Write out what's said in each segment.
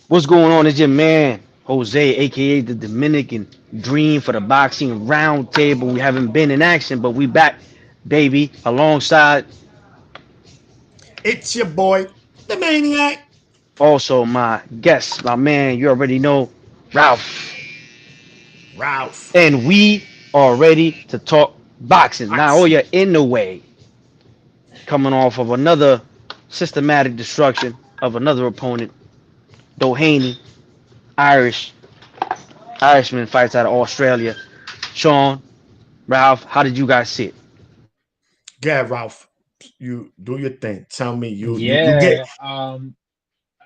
What's going on? It's your man, Jose, aka the Dominican Dream for the Boxing Roundtable. We haven't been in action, but we back, baby, alongside It's your boy, the Maniac. also my guest, my man, you already know, Ralph. Ralph. And we are ready to talk boxing. Now, oh, Boxing. you're in the way, coming off of another systematic destruction of another opponent, Doheiny, Irish, Irishman fights out of Australia. Sean, Ralph, how did you guys see it? Yeah, Ralph. You do your thing. Tell me you get. Yeah,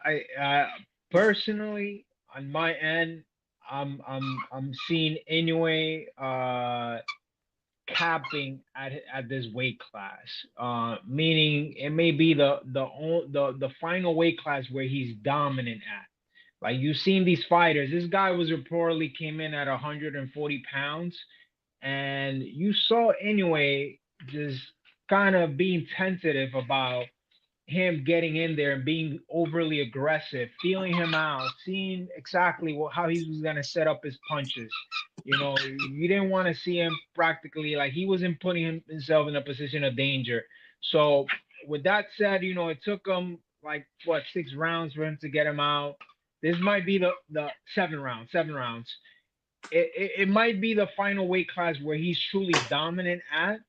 I personally on my end, I'm seeing Inoue capping at this weight class. Meaning it may be the final weight class where he's dominant at. Like you've seen these fighters. This guy was reportedly came in at 140 pounds, and you saw anyway just kind of being tentative about him getting in there and being overly aggressive, feeling him out, seeing exactly how he was going to set up his punches. You know, you didn't want to see him practically like he wasn't putting himself in a position of danger. So, with that said, it took him like what 6 rounds for him to get him out. This might be the seven rounds. It might be the final weight class where he's truly dominant at.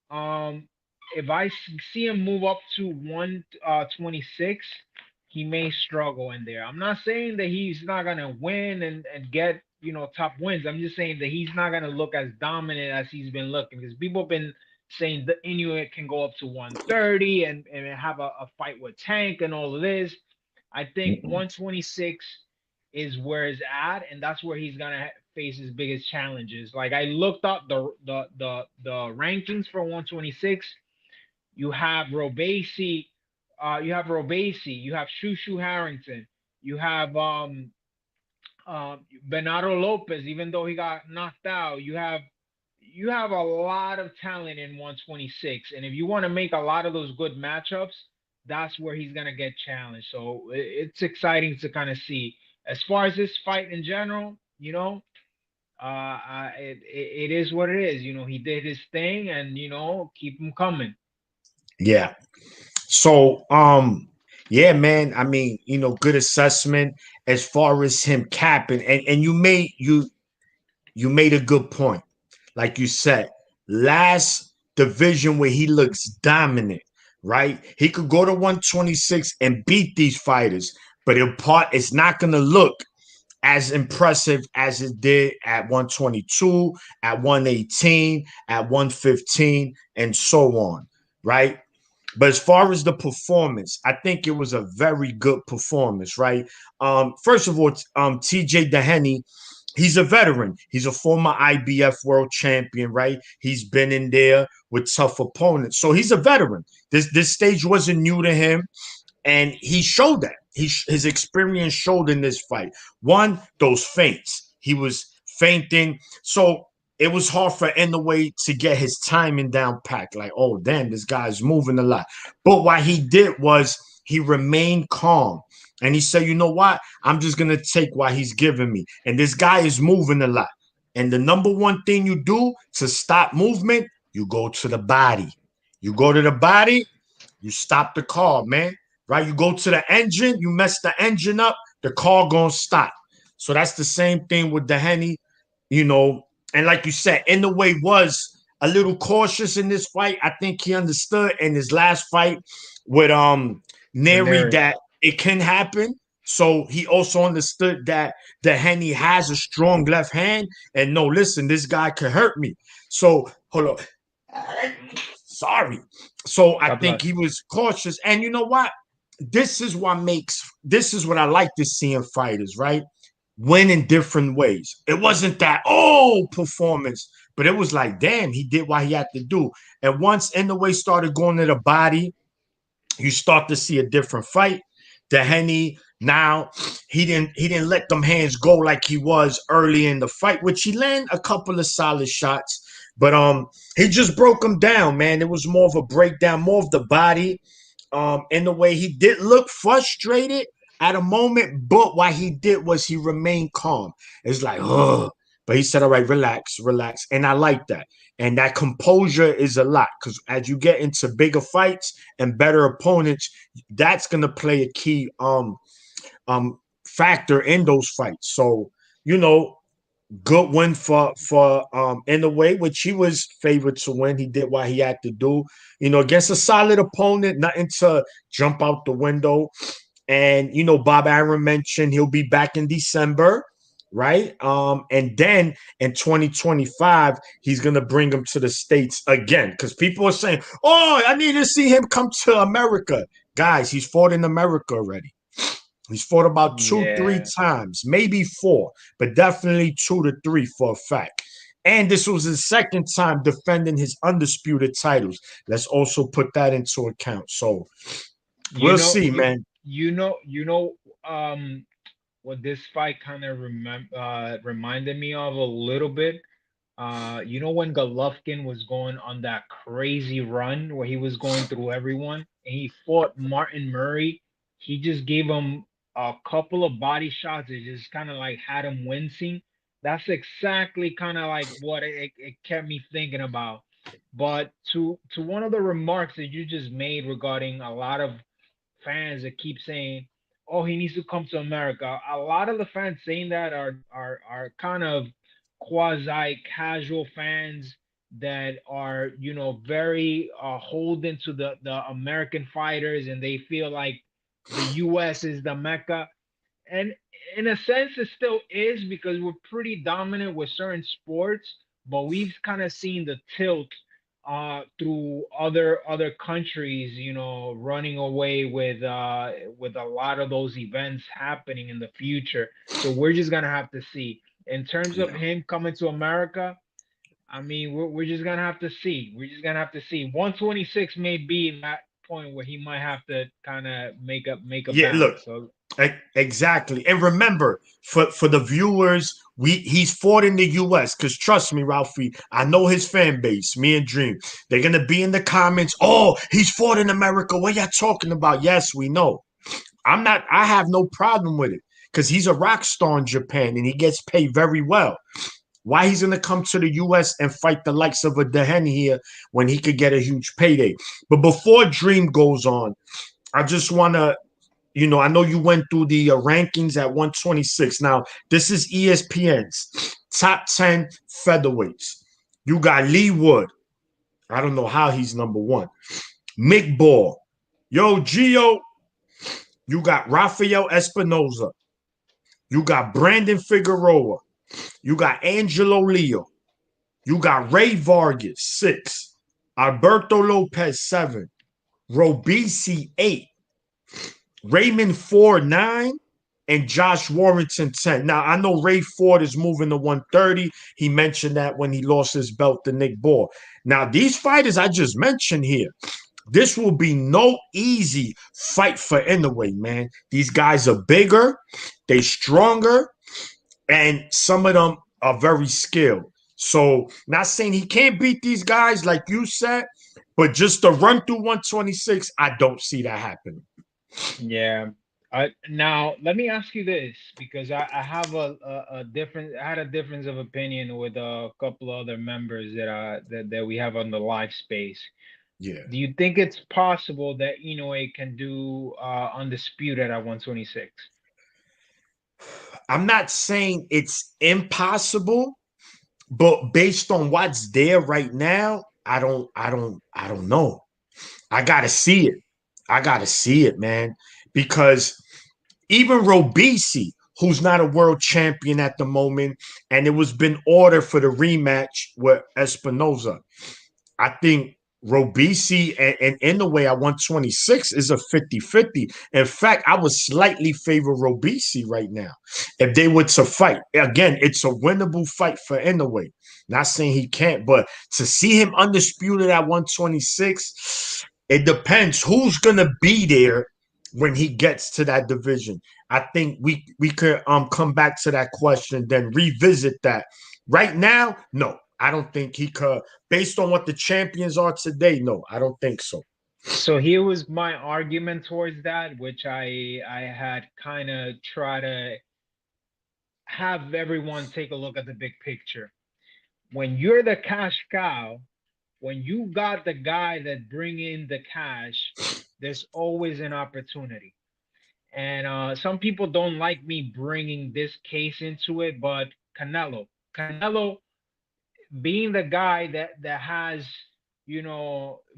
Um, if I see him move up to 126, he may struggle in there. I'm not saying that he's not gonna win and get top wins. I'm just saying that he's not gonna look as dominant as he's been looking because people have been saying the Inuit can go up to 130 and have a fight with Tank and all of this. I think 126 is where it's at, and that's where he's gonna face his biggest challenges. Like I looked up the rankings for 126. You have Robesi, you have Shushu Harrington, you have Bernardo Lopez, even though he got knocked out. You have a lot of talent in 126, and if you want to make a lot of those good matchups, that's where he's gonna get challenged. So it's exciting to kind of see. As far as this fight in general, it is what it is. He did his thing, and keep him coming. Yeah. So yeah, man. I mean, good assessment as far as him capping, and you made a good point. Like you said, last division where he looks dominant, right? He could go to 126 and beat these fighters, but it's not gonna look as impressive as it did at 122, at 118, at 115, and so on, right? But as far as the performance, I think it was a very good performance, right? First of all, TJ Doheiny, he's a veteran. He's a former IBF world champion, right? He's been in there with tough opponents. So he's a veteran. This stage wasn't new to him, and he showed that. His experience showed in this fight. One, those feints. He was feinting. So it was hard for Inoue to get his timing down packed. Like, oh, damn, this guy's moving a lot. But what he did was he remained calm. And he said, you know what? I'm just going to take what he's giving me. And this guy is moving a lot. And the number one thing you do to stop movement, you go to the body. You go to the body, you stop the car, man. Right? You go to the engine, you mess the engine up, the car gonna stop. So that's the same thing with the Henny, you know. And like you said, Inoue was a little cautious in this fight. I think he understood in his last fight with Neri Veneri. that it can happen. So he also understood that the Henny has a strong left hand. And no, listen, this guy could hurt me. So hold on. Sorry. So I God think bless. he was cautious. And you know what? This is what I like to see in fighters, right? Win in different ways. It wasn't that performance, but it was like, damn, he did what he had to do. And once Inoue started going to the body, you start to see a different fight. The Henny now he didn't let them hands go like he was early in the fight, which he landed a couple of solid shots, but he just broke him down, man. It was more of a breakdown, more of the body. In the way he did look frustrated at a moment, but what he did was he remained calm. It's like, oh, but he said, all right, relax, relax. And I like that. And that composure is a lot because as you get into bigger fights and better opponents, that's gonna play a key factor in those fights. So, you know, good win for Inoue, which he was favored to win. He did what he had to do, you know, against a solid opponent, nothing to jump out the window. And you know, Bob Aaron mentioned he'll be back in December, right? And then in 2025, he's gonna bring him to the States again. Because people are saying, oh, I need to see him come to America. Guys, he's fought in America already. He's fought about two, three Yeah. times, maybe four, but definitely two to three for a fact. And this was his second time defending his undisputed titles. Let's also put that into account. So You we'll know, see, man. you know, what this fight kind of reminded me of a little bit. You know when Golovkin was going on that crazy run where he was going through everyone and he fought Martin Murray, he just gave him a couple of body shots. It just kind of like had him wincing. That's exactly kind of like what it kept me thinking about. But to one of the remarks that you just made regarding a lot of fans that keep saying, "Oh, he needs to come to America." A lot of the fans saying that are kind of quasi casual fans that are very holden to the American fighters, and they feel like the U.S. is the mecca. And in a sense, it still is because we're pretty dominant with certain sports, but we've kind of seen the tilt through other countries, running away with a lot of those events happening in the future. So we're just gonna have to see. In terms of Yeah. him coming to America, I mean, we're just gonna have to see. We're just gonna have to see. 126 may be that point where he might have to kind of make a Yeah, look, bounce. So exactly. And remember, for the viewers, he's fought in the US. Because trust me, Ralphie, I know his fan base, me and Dream. They're gonna be in the comments. Oh, he's fought in America. What y'all talking about? Yes, we know. I have no problem with it. Because he's a rock star in Japan and he gets paid very well. Why he's gonna come to the US and fight the likes of a Doheiny here when he could get a huge payday. But before Dream goes on, I just wanna, I know you went through the rankings at 126. Now, this is ESPN's top 10 featherweights. You got Lee Wood. I don't know how he's number one. Mick Ball. Yo, Gio. You got Rafael Espinoza. You got Brandon Figueroa. You got Angelo Leo. You got Ray Vargas, 6. Alberto Lopez, 7. Robisi, 8. Raymond Ford, 9. And Josh Warrington, 10. Now, I know Ray Ford is moving to 130. He mentioned that when he lost his belt to Nick Ball. Now, these fighters I just mentioned here, this will be no easy fight for Inoue, man. These guys are bigger, they stronger, and some of them are very skilled. So, not saying he can't beat these guys like you said, but just to run through 126, I don't see that happening. yeah. Now let me ask you this because I have a different I had a difference of opinion with a couple of other members that we have on the live space. Yeah. Do you think it's possible that Inoue can do undisputed at 126? I'm not saying it's impossible, but based on what's there right now, I don't know. I gotta see it. I gotta see it, man. Because even Robisi, who's not a world champion at the moment, and it was been ordered for the rematch with Espinoza. I think Robisi and Inoue at 126 is a 50-50. In fact, I would slightly favor Robisi right now. If they were to fight, again, it's a winnable fight for Inoue. Not saying he can't, but to see him undisputed at 126, it depends who's gonna be there when he gets to that division. I think we could come back to that question, then revisit that. Right now, no, I don't think he could. Based on what the champions are today, no, I don't think so. So here was my argument towards that, which I had kind of try to have everyone take a look at the big picture. When you're the cash cow, when you got the guy that bring in the cash, there's always an opportunity. And some people don't like me bringing this case into it, but Canelo being the guy that has,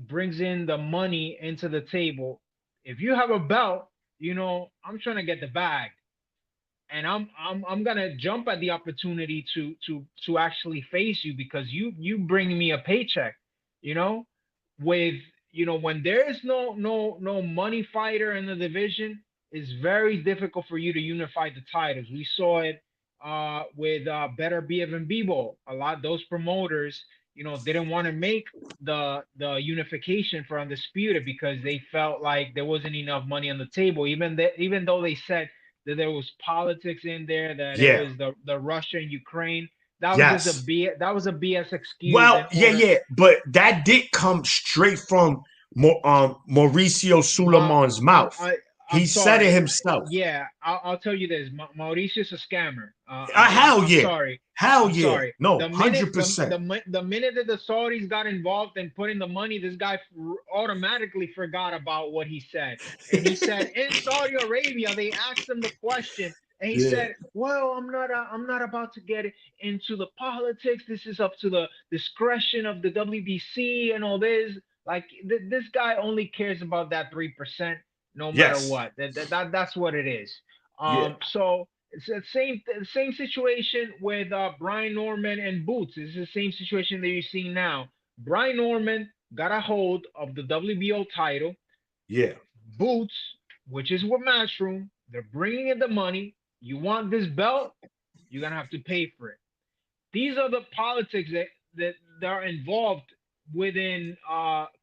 brings in the money into the table. If you have a belt, I'm trying to get the bag, and I'm gonna jump at the opportunity to actually face you because you bring me a paycheck, you know, with when there is no money fighter in the division, it's very difficult for you to unify the titles. We saw it with Better BF and Bebo. A lot those promoters, didn't want to make the unification for Undisputed because they felt like there wasn't enough money on the table. Even though they said that there was politics in there, that it Yeah. was the Russia and Ukraine. That was just a Yes. B. That was a BS excuse in Well, yeah, order. yeah, but that did come straight from Mauricio Ma, Suleiman's mouth. I'm He said it sorry. himself. Yeah, I'll tell you this. Mauritius a scammer. Hell I'm yeah. sorry. Hell I'm yeah. sorry. No, The minute the, 100%. the the minute that the Saudis got involved and put in the money, this guy automatically forgot about what he said, and he said in Saudi Arabia they asked him the question, and he Yeah. said, "Well, I'm not about to get into the politics. This is up to the discretion of the WBC and all this." Like this guy only cares about that 3%, no matter Yes. what. That's what it is. Yeah. So it's the same situation with Brian Norman and Boots. It's the same situation that you're seeing now. Brian Norman got a hold of the WBO title. Yeah. Boots, which is with Matchroom, they're bringing in the money. You want this belt, you're gonna have to pay for it. These are the politics that are involved within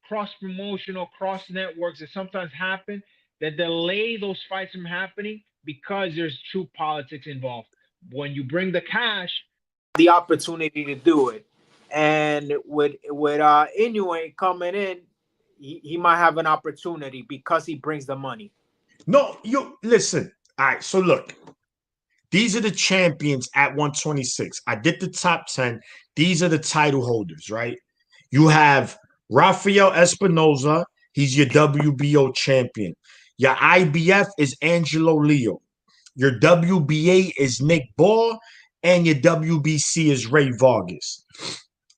cross promotional, cross networks that sometimes happen that delay those fights from happening because there's true politics involved. When you bring the cash, the opportunity to do it. And with Inoue coming in, he might have an opportunity because he brings the money. No, you listen. All right. So look, these are the champions at 126. I did the top 10. These are the title holders, right? You have Rafael Espinoza. He's your WBO champion. Your IBF is Angelo Leo. Your WBA is Nick Ball. And your WBC is Ray Vargas.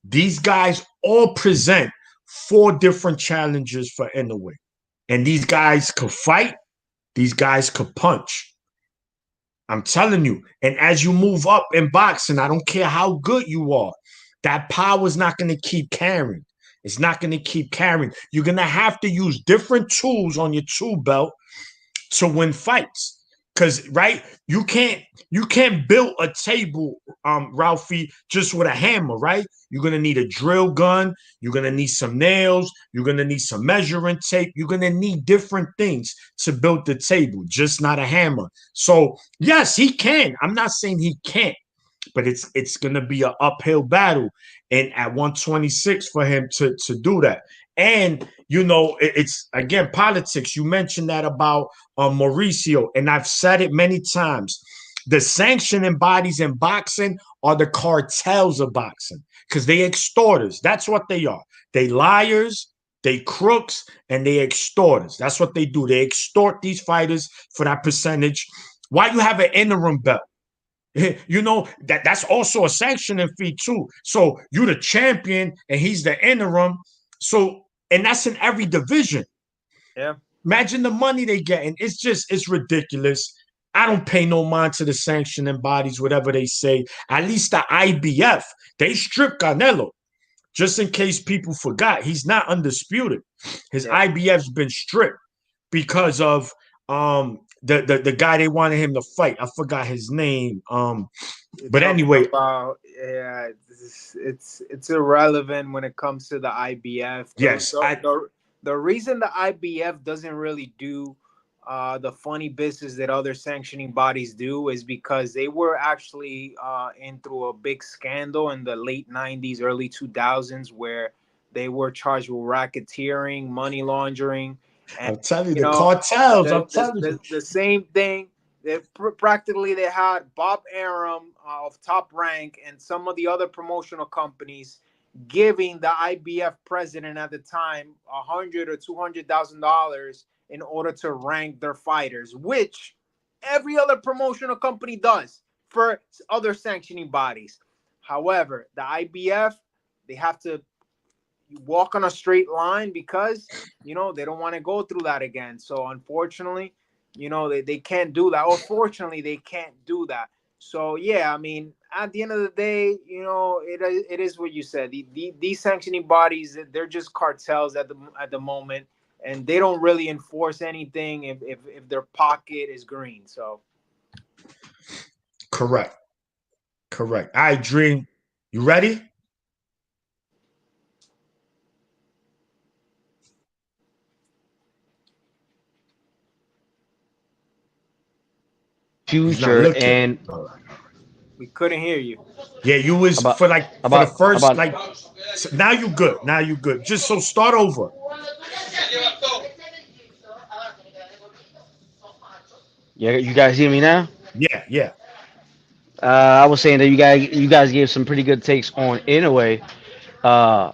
These guys all present four different challenges for Inoue. And these guys could fight. These guys could punch. I'm telling you. And as you move up in boxing, I don't care how good you are, that power is not going to keep carrying. It's not going to keep carrying. You're going to have to use different tools on your tool belt to win fights. Cause right, you can't build a table, Ralphie, just with a hammer, right? You're gonna need a drill gun, you're gonna need some nails, you're gonna need some measuring tape, you're gonna need different things to build the table, just not a hammer. So yes, he can. I'm not saying he can't, but it's gonna be an uphill battle, and at 126 for him to do that. And it's again politics. You mentioned that about Mauricio, and I've said it many times. The sanctioning bodies in boxing are the cartels of boxing because they extorters. That's what they are. They liars, they crooks, and they extorters. That's what they do. They extort these fighters for that percentage. Why you have an interim belt? That's also a sanctioning fee too. So you the champion and he's the interim. So and that's in every division. Yeah. Imagine the money they get, and it's ridiculous. I don't pay no mind to the sanctioning bodies, whatever they say. At least the IBF, they stripped Canelo. Just in case people forgot, he's not undisputed. His Yeah. IBF's been stripped because of the guy they wanted him to fight. I forgot his name. You're But talking anyway, about, yeah, it's irrelevant when it comes to the IBF. yes, The reason the IBF doesn't really do the funny business that other sanctioning bodies do is because they were actually in through a big scandal in the late 90s, early 2000s, where They were charged with racketeering, money laundering, and I'm telling you, you the know cartels. I'm telling you. the same thing. Practically they had Bob Arum of Top Rank and some of the other promotional companies giving the IBF president at the time $100,000 or $200,000 in order to rank their fighters, which every other promotional company does for other sanctioning bodies. However, the IBF, they have to walk on a straight line because they don't want to go through that again. So unfortunately, they can't do that. Or fortunately, they can't do that. So yeah, I mean, at the end of the day, it is what you said. These sanctioning bodies, they're just cartels at the moment, and they don't really enforce anything if their pocket is green. So Correct. Correct. All right, Dream. You ready? He's not Future looking. and All right. we couldn't hear you. Yeah, you was about for the first about like. Now you good. Now you good. Just so start over. yeah, you guys hear me now? Yeah, yeah. I was saying that you guys gave some pretty good takes on Inoue, uh,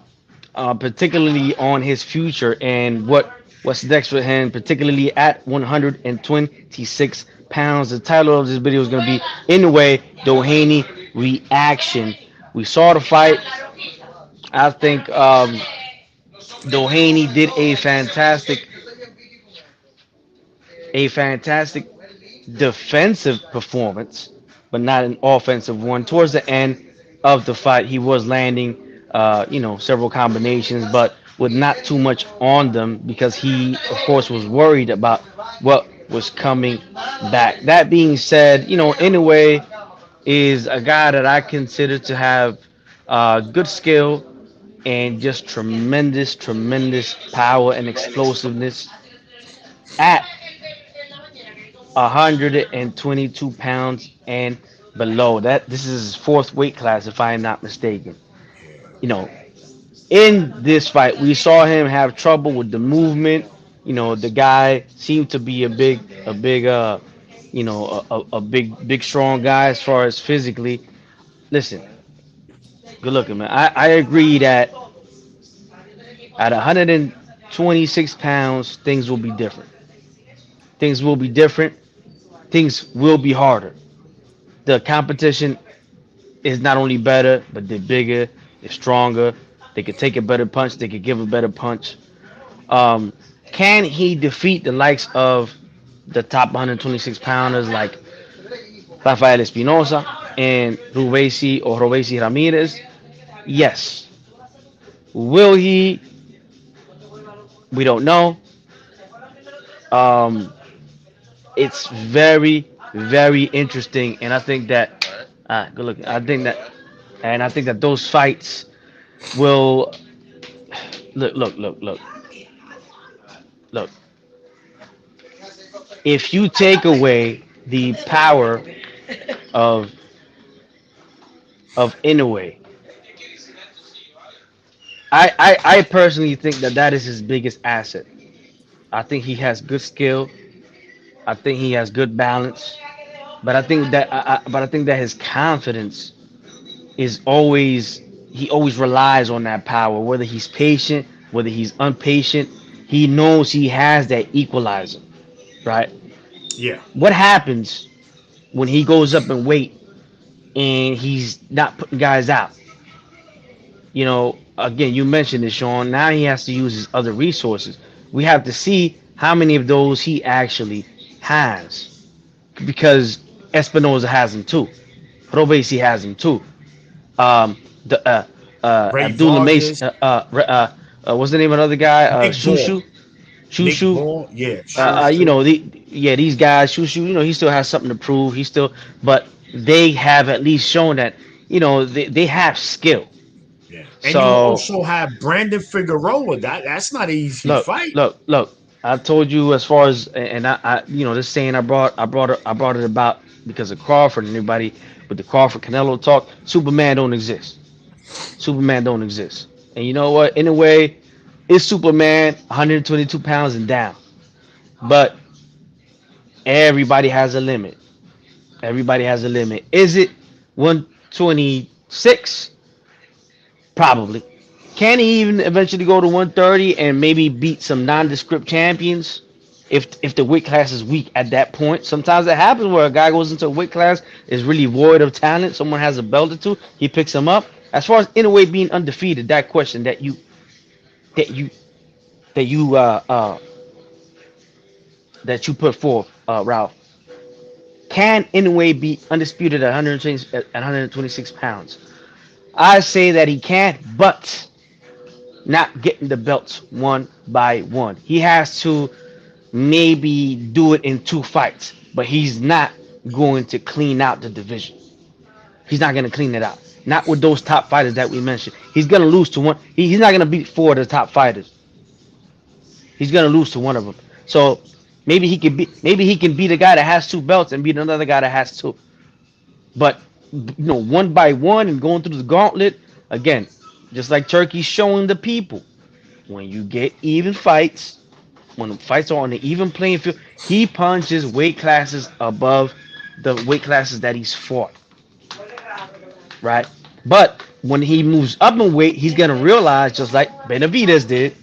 particularly on his future and what's next for him, particularly at 126 pounds. The title of this video is going to be Inoue Doheiny Reaction. We saw the fight. I think Doheny did a fantastic defensive performance, but not an offensive one. Towards the end of the fight, he was landing, several combinations, but with not too much on them because he, of course, was worried about what was coming back. That being said, Inoue is a guy that I consider to have good skill and just tremendous, tremendous power and explosiveness at 122 pounds and below. That this is his fourth weight class, if I am not mistaken. You know, in this fight, we saw him have trouble with the movement. The guy seemed to be a big, strong guy as far as physically. Listen, good looking, man. I agree that at 126 pounds, things will be different. Things will be different. Things will be harder. The competition is not only better, but they're bigger, they're stronger. They could take a better punch. They could give a better punch. Um, can he defeat the likes of the top 126 pounders like Rafael Espinosa and Rubesi Ramirez? Yes. Will he? We don't know. Um, it's very, very interesting, and I think that good looking. I think that those fights will look. If you take away the power of Inoue, I personally think that that is his biggest asset. I think he has good skill. I think he has good balance. But I think that his confidence is always he always relies on that power. Whether he's patient, whether he's impatient, he knows he has that equalizer, right? Yeah. What happens when he goes up in weight and he's not putting guys out? Again, you mentioned it, Sean. Now he has to use his other resources. We have to see how many of those he actually has, because Espinoza has them too. Robesi has them too. The Ray Abdullah Mace. Vargas, What's the name of the other guy? Nick Ball. Shushu. Nick Shushu. Ball, yeah, sure, sure. These guys. Shushu. He still has something to prove. But they have at least shown that they have skill. Yeah. And you So also have Brandon Figueroa. That's not an easy look, fight. look. I told you as far as, and this saying I brought it about because of Crawford and everybody with the Crawford Canelo talk. Superman don't exist. Superman don't exist. And you know what? In a way, it's Superman, 122 pounds and down. But everybody has a limit. Everybody has a limit. Is it 126? Probably. Can he even eventually go to 130 and maybe beat some nondescript champions? If the weight class is weak at that point, sometimes it happens where a guy goes into a weight class is really void of talent. Someone has a belt or two, he picks him up. As far as in a way being undefeated, that question that you that you that you put forth, Ralph, can in a way be undisputed at 120, at 126 pounds. I say that he can't, but not getting the belts one by one. He has to maybe do it in two fights, but he's not going to clean out the division. He's not going to clean it out. Not with those top fighters that we mentioned. He's going to lose to one. He's not going to beat four of the top fighters. He's going to lose to one of them. So maybe he can beat a guy that has two belts and beat another guy that has two. But one by one and going through the gauntlet again, just like Turkey's showing the people, when you get even fights, when the fights are on the even playing field, he punches weight classes above the weight classes that he's fought, right? But when he moves up in weight, he's gonna realize, just like Benavidez did,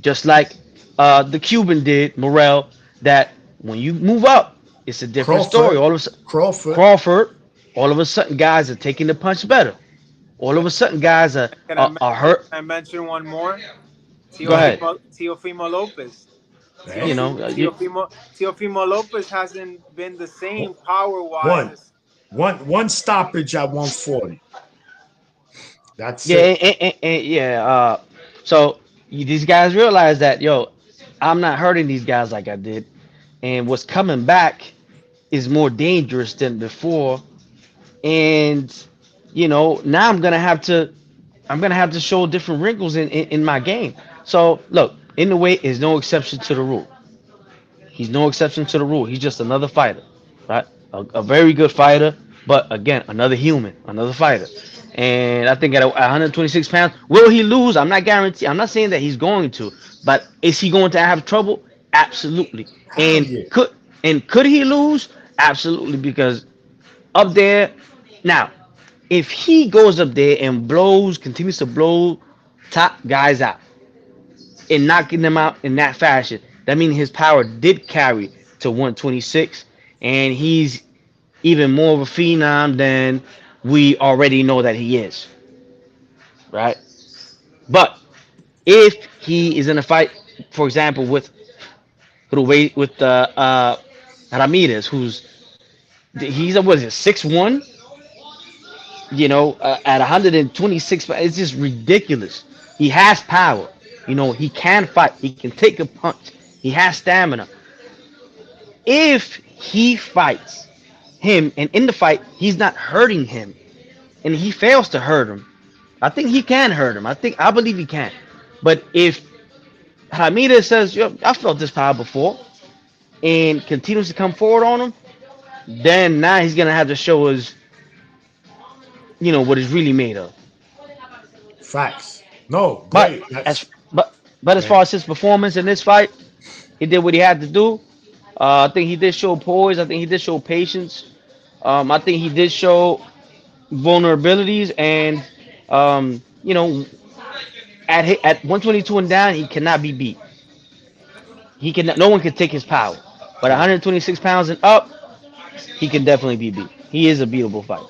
just like the Cuban did, Morel, that when you move up, it's a different story. Crawford, All of a sudden, Crawford. Crawford, all of a sudden, guys are taking the punch better. All of a sudden, guys Can I, are hurt. can I mention one more? Go ahead. Teofimo Lopez. You Damn. know, Teofimo Lopez hasn't been the same power One, wise. one stoppage at 140. That's yeah, it. yeah. So these guys realize that, I'm not hurting these guys like I did, and what's coming back is more dangerous than before. And now I'm gonna have to show different wrinkles in my game. So look, in the way is no exception to the rule. He's no exception to the rule. He's just another fighter, right? A very good fighter, but again, another human, another fighter. And I think at 126 pounds, will he lose? I'm not guaranteed. I'm not saying that he's going to, but is he going to have trouble? Absolutely. Hell And yeah. could he lose? Absolutely, because up there now, if he goes up there and continues to blow top guys out, and knocking them out in that fashion, that means his power did carry to 126, and he's even more of a phenom than we already know that he is, right? But if he is in a fight, for example, with Ramirez, he's what is it, 6'1", at 126, it's just ridiculous. He has power. He can fight. He can take a punch. He has stamina. If he fights him and in the fight he's not hurting him and he fails to hurt him, I think he can hurt him. I believe he can. But if Ramirez says, "Yo, I felt this power before," and continues to come forward on him, then now he's gonna have to show us, what he's really made of. Facts. No, But great. as That's but as man. far as his performance in this fight, he did what he had to do. I think he did show poise. I think he did show patience. I think he did show vulnerabilities, and at 122 and down, he cannot be beat. He can. No one can take his power. But Correct. 126 pounds and up, he can definitely be beat. He is a beatable fighter.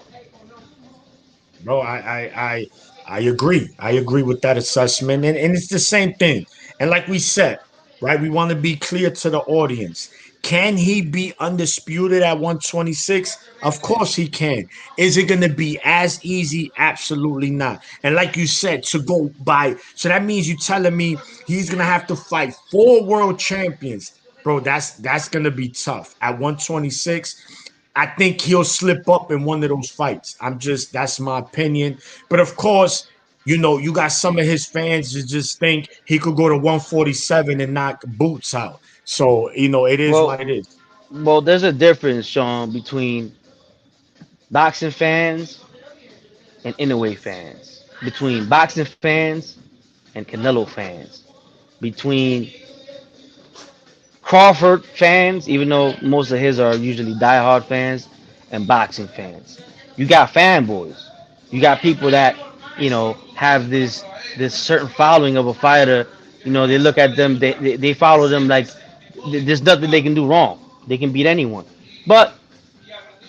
Bro, I agree. I agree with that assessment. And it's the same thing. And like we said, right, we want to be clear to the audience. Can he be undisputed at 126? Of course he can. Is it going to be as easy? Absolutely not. And like you said, to go by, so that means you telling me he's going to have to fight four world champions. Bro, that's going to be tough. At 126, I think he'll slip up in one of those fights. That's my opinion. But of course, you got some of his fans that just think he could go to 147 and knock boots out. So, it is Well, what it is. there's a difference, Sean, between boxing fans and Inoue fans. between boxing fans and Canelo fans, between Crawford fans, even though most of his are usually diehard fans, and boxing fans. You got fanboys. You got people that have this certain following of a fighter. They look at them. They follow them like there's nothing they can do wrong. They can beat anyone, but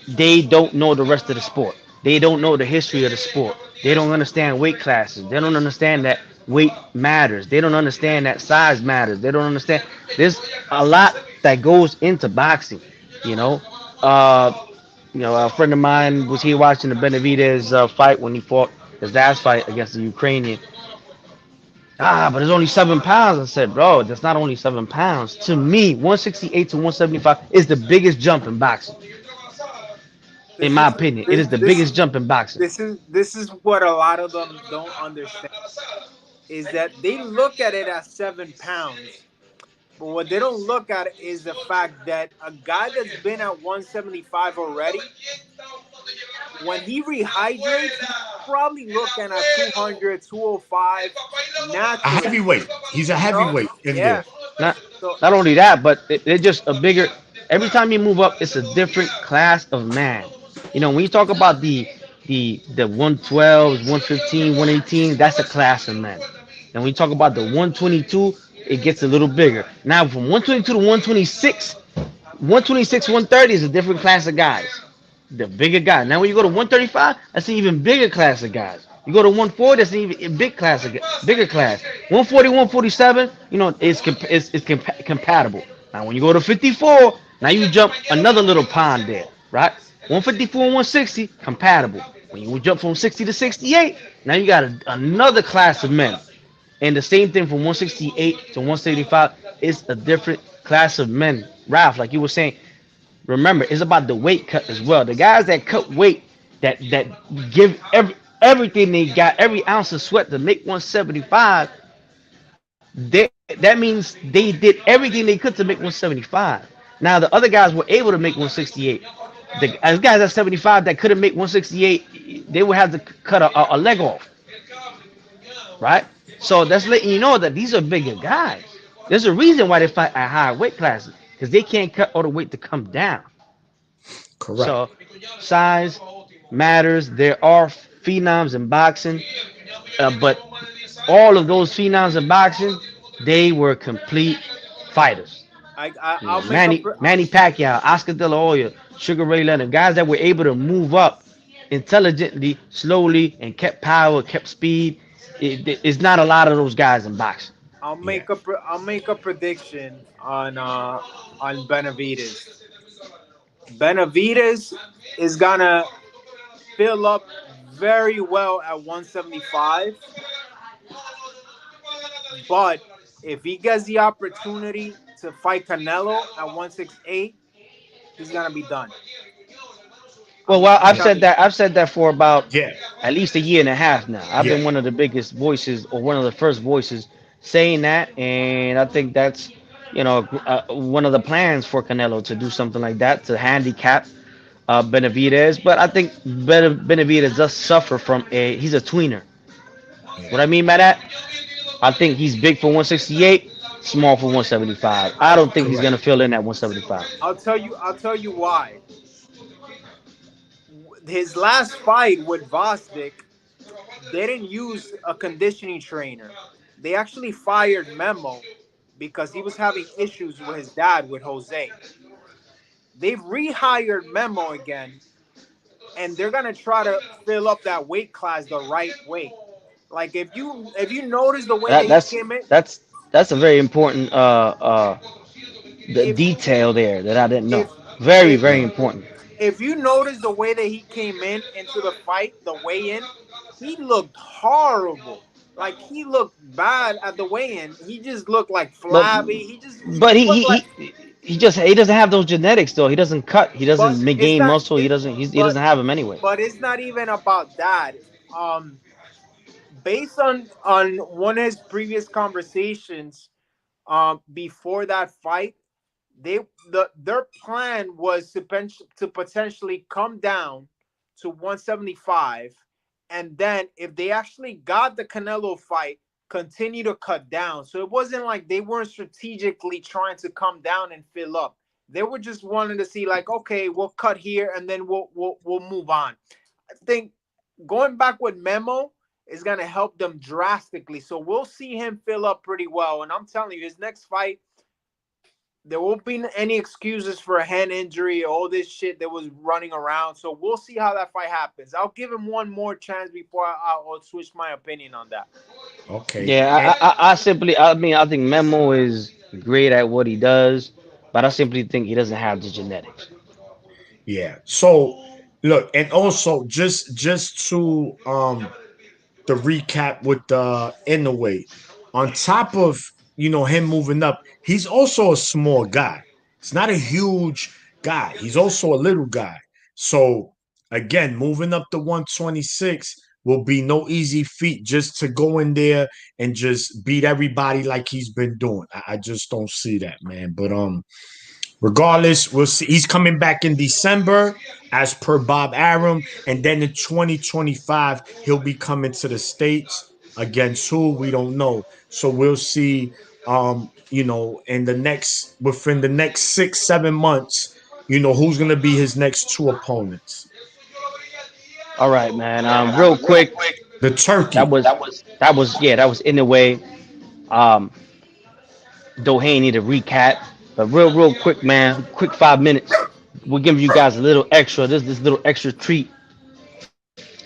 they don't know the rest of the sport. They don't know the history of the sport. They don't understand weight classes. They don't understand that weight matters. They don't understand that size matters. They don't understand. There's a lot that goes into boxing. You know, uh, a friend of mine was here watching the Benavidez fight when he fought his last fight against the Ukrainian. But it's only 7 pounds. I said, bro, that's not only 7 pounds. To me, 168 to 175 is the biggest jump in boxing. In This my is opinion, it this is the this biggest jump in boxing. this is what a lot of them don't understand is that they look at it as 7 pounds, but what they don't look at is the fact that a guy that's been at 175 already, when he rehydrates, he's probably looking at 200, 205 A naturally. heavyweight. He's a You know, heavyweight in yeah. there. Not So not only that, but they're just a bigger. Every time you move up, it's a different class of man. When you talk about the 112s, 115, 118, that's a class of men. And when you talk about the 122, it gets a little bigger. Now from 122 to 126, 126, 130 is a different class of guys. The bigger guy. Now when you go to 135, that's an even bigger class of guys. You go to 140, that's an even big class of bigger class. 140, 147, compatible. Now when you go to 54, now you jump another little pond there, right? 154 and 160, compatible. When you jump from 60 to 68, now you got another class of men. And the same thing from 168 to 175 is a different class of men. Ralph, like you were saying, remember, it's about the weight cut as well. The guys that cut weight, that give everything they got, every ounce of sweat to make 175, that means they did everything they could to make 175. Now the other guys were able to make 168. As guys at 75 that couldn't make 168, they would have to cut a leg off, right? So that's letting you know that these are bigger guys. There's a reason why they fight at higher weight classes because they can't cut all the weight to come down. Correct. So size matters. There are phenoms in boxing, but all of those phenoms in boxing, they were complete fighters. I'll make a Manny Pacquiao, Oscar De La Hoya, Sugar Ray Leonard, guys that were able to move up intelligently, slowly, and kept power, kept speed. It's not a lot of those guys in boxing. Yeah. I'll make a prediction on Benavides. Benavides is gonna fill up very well at 175, but if he gets the opportunity to fight Canelo at 168, he's gonna be done. Well, I'm telling you. I've said that for about Yeah. at least a year and a half now. I've Yeah. been one of the biggest voices or one of the first voices saying that, and I think that's one of the plans for Canelo to do something like that to handicap Benavidez. But I think Benavidez does suffer from he's a tweener. Yeah. What I mean by that, I think he's big for 168, small for 175. I don't think he's Correct. gonna fill in at 175. I'll tell you why. His last fight with Vostick, they didn't use a conditioning trainer. They actually fired Memo because he was having issues with his dad, with Jose. They've rehired Memo again, and they're gonna try to fill up that weight class the right way. Like if you notice the way that That he that's came in, that's that's a very important the if detail there that I didn't know. if Very, if very Yeah. important. if you notice the way that he came in into the fight, the weigh in, he looked horrible. Like he looked bad at the weigh in. He just looked like But flabby. He but just he looked he like. he, he just he doesn't have those genetics though. He doesn't cut. He But doesn't it's gain not muscle. it. He But doesn't have them anyway. it's not even about that. Um, Based on one of his previous conversations, before that fight, their plan was to potentially come down to 175 and then if they actually got the Canelo fight, continue to cut down. So it wasn't like they weren't strategically trying to come down and fill up. They were just wanting to see like, okay, we'll cut here and then we'll move on. I think going back with Memo is gonna help them drastically. So we'll see him fill up pretty well. And I'm telling you, his next fight, there won't be any excuses for a hand injury, all this shit that was running around. So we'll see how that fight happens. I'll give him one more chance before I'll switch my opinion on that. Okay. Yeah, I simply, I mean, I think Memo is great at what he does, but I simply think he doesn't have the genetics. Yeah. So look, and also just to the recap with the Inoue, on top of him moving up, he's also a small guy. He's not a huge guy. He's also a little guy. So again, moving up to 126 will be no easy feat just to go in there and just beat everybody like he's been doing. I just don't see that, man. But regardless, we'll see. He's coming back in December, as per Bob Arum, and then in 2025 he'll be coming to the States against who we don't know. So we'll see. In the next within the next 6-7 months, who's gonna be his next two opponents. All right, man. Real quick, The that turkey. was that was in the way. Um, Doheiny to recap, but real quick, man. Quick 5 minutes. We'll give you guys a little extra. This little extra treat.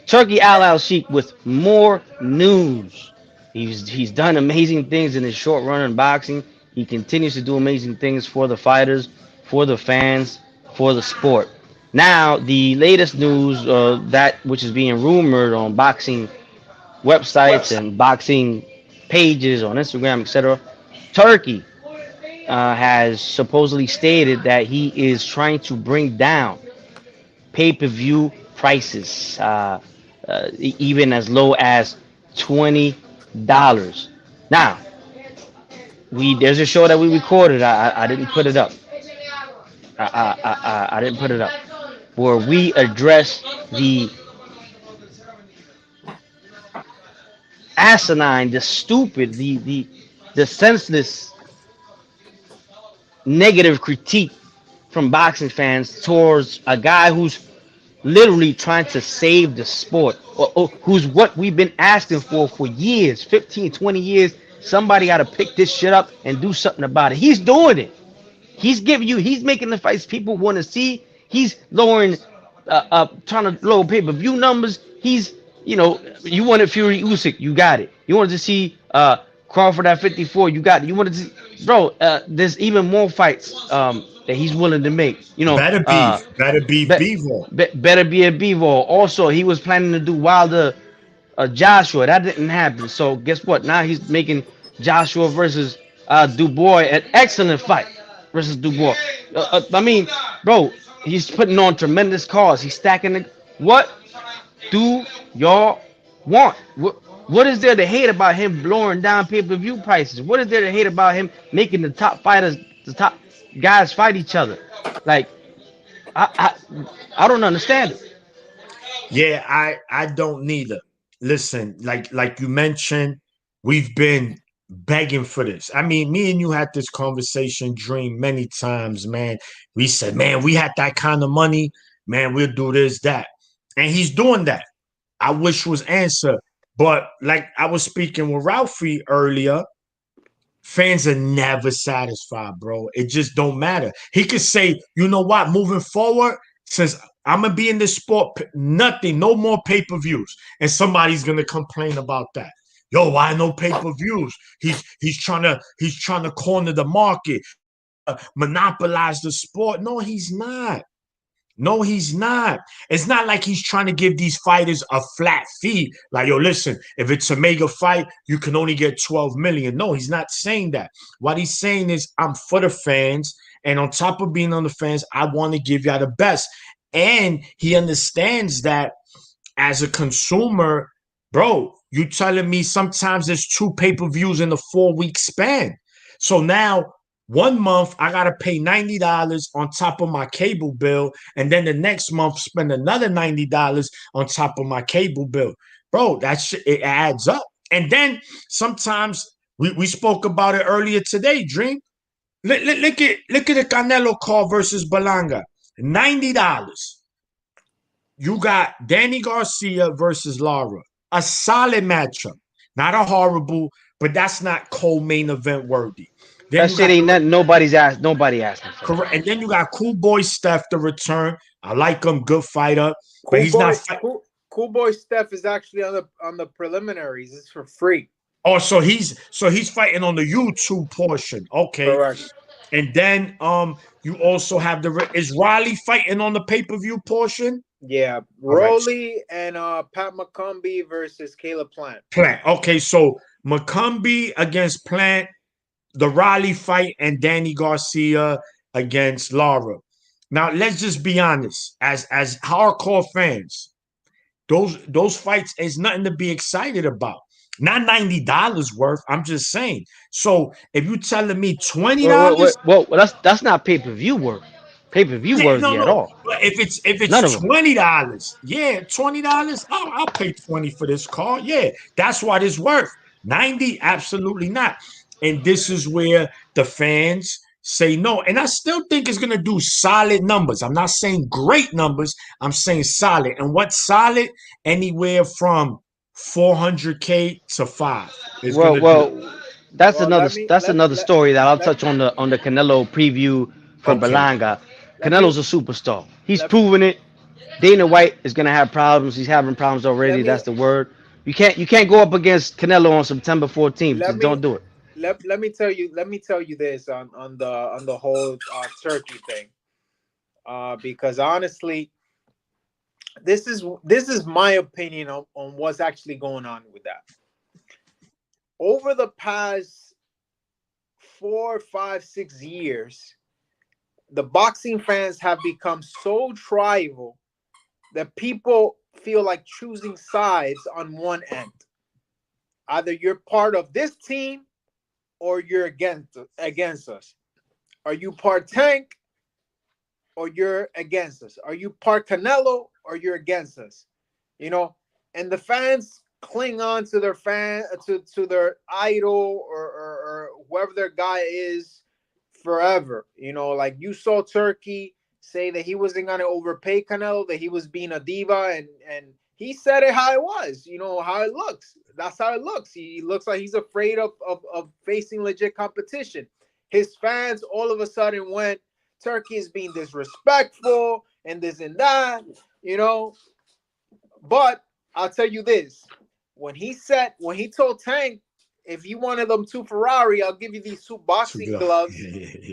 Turkey Al Al Sheik with more news. He's done amazing things in his short run in boxing. He continues to do amazing things for the fighters, for the fans, for the sport. Now, the latest news that which is being rumored on boxing websites and boxing pages on Instagram, etc. Turkey has supposedly stated that he is trying to bring down pay-per-view prices, even as low as $20. Now, we there's a show that we recorded. I didn't put it up. I didn't put it up. Where we address the asinine, the stupid, the senseless negative critique from boxing fans towards a guy who's literally trying to save the sport, or who's what we've been asking for years, 15, 20 years. Somebody got to pick this shit up and do something about it. He's doing it. He's making the fights people want to see. He's lowering, trying to lower pay-per-view numbers. You wanted Fury Usyk, you got it. You wanted to see Crawford at 54, you got it. You wanted to see, bro. There's even more fights that he's willing to make. Better be Be, Bevo. better be a Bevo. Also, he was planning to do Wilder, Joshua. That didn't happen. So guess what? Now he's making Joshua versus Dubois an excellent fight versus Dubois. I mean, bro, he's putting on tremendous cards. He's stacking the. What do y'all want? What is there to hate about him blowing down pay-per-view prices? What is there to hate about him making the top guys fight each other? Like, I don't understand it. Yeah, I don't neither. Listen, like you mentioned, we've been begging for this. I mean, me and you had this conversation dream many times, man. We said, man, we had that kind of money, man, we'll do this, that. And he's doing that. I wish was answer. But like I was speaking with Ralphie earlier, fans are never satisfied, bro. It just don't matter. He could say, you know what, moving forward, since I'm gonna be in this sport, nothing, no more pay-per-views. And somebody's gonna complain about that. Yo, why no pay-per-views? He's trying to corner the market, monopolize the sport. No, he's not. No, he's not. It's not like he's trying to give these fighters a flat fee. Like, yo, listen, if it's a mega fight, you can only get 12 million. No, he's not saying that. What he's saying is, I'm for the fans. And on top of being on the fans, I want to give y'all the best. And he understands that as a consumer, bro, you telling me sometimes there's two pay-per-views in a 4-week span. So now One month I gotta pay $90 on top of my cable bill, and then the next month spend another $90 on top of my cable bill. Bro, that shit it adds up. And then sometimes we spoke about it earlier today, Dream. Look at the Canelo call versus Balanga. $90. You got Danny Garcia versus Lara. A solid matchup. Not a horrible, but that's not co-main event worthy. Then That you shit got ain't the nothing. Nobody asking for that. correct, and then you got Cool Boy Steph to return. I like him, good fighter, but Cool he's not boy, fight. cool boy Steph is actually on the preliminaries. It's for free. Oh, so he's fighting on the YouTube portion. Okay, Correct. and then you also have is Riley fighting on the pay-per-view portion? Yeah, All right, Rolly and Pat McCombie versus Caleb Plant. Plant. Okay, so McCombie against Plant, the Riley fight, and Danny Garcia against Lara. Now let's just be honest, as hardcore fans, those fights is nothing to be excited about. Not $90 worth. I'm just saying. So if you telling me $20, That's not pay per view worth. Pay per view yeah, no, worthy at no. all. But if it's None of them. $20, yeah, $20, I'll pay 20 for this car. Yeah, that's what it's worth. 90, absolutely not. And this is where the fans say no. And I still think it's gonna do solid numbers. I'm not saying great numbers, I'm saying solid. And what's solid? Anywhere from 400K to five is Well, gonna do. well, that's Well, another that's another story that I'll let touch on the Canelo preview for Okay. Belanga. let me Canelo's a superstar. He's let proven it. Dana White is gonna have problems. He's having problems let already. me That's the word. You can't go up against Canelo on September 14th. let Just me don't do it. let me tell you this on the whole turkey thing. Because honestly, this is my opinion on what's actually going on with that. Over the past 4, 5, 6 years, the boxing fans have become so tribal that people feel like choosing sides on one end. Either you're part of this team or you're against us. Are you part Tank or you're against us? Are you part Canelo or you're against us? You know, and the fans cling on to their to their idol or whoever their guy is forever. You know, like you saw Turkey say that he wasn't gonna overpay Canelo, that he was being a diva, and he said it how it was. You know how it looks. That's how it looks. He looks like he's afraid of facing legit competition. His fans all of a sudden went, Turkey is being disrespectful and this and that, you know. But I'll tell you this: when he told Tank, if you wanted them two Ferrari, I'll give you these two boxing gloves.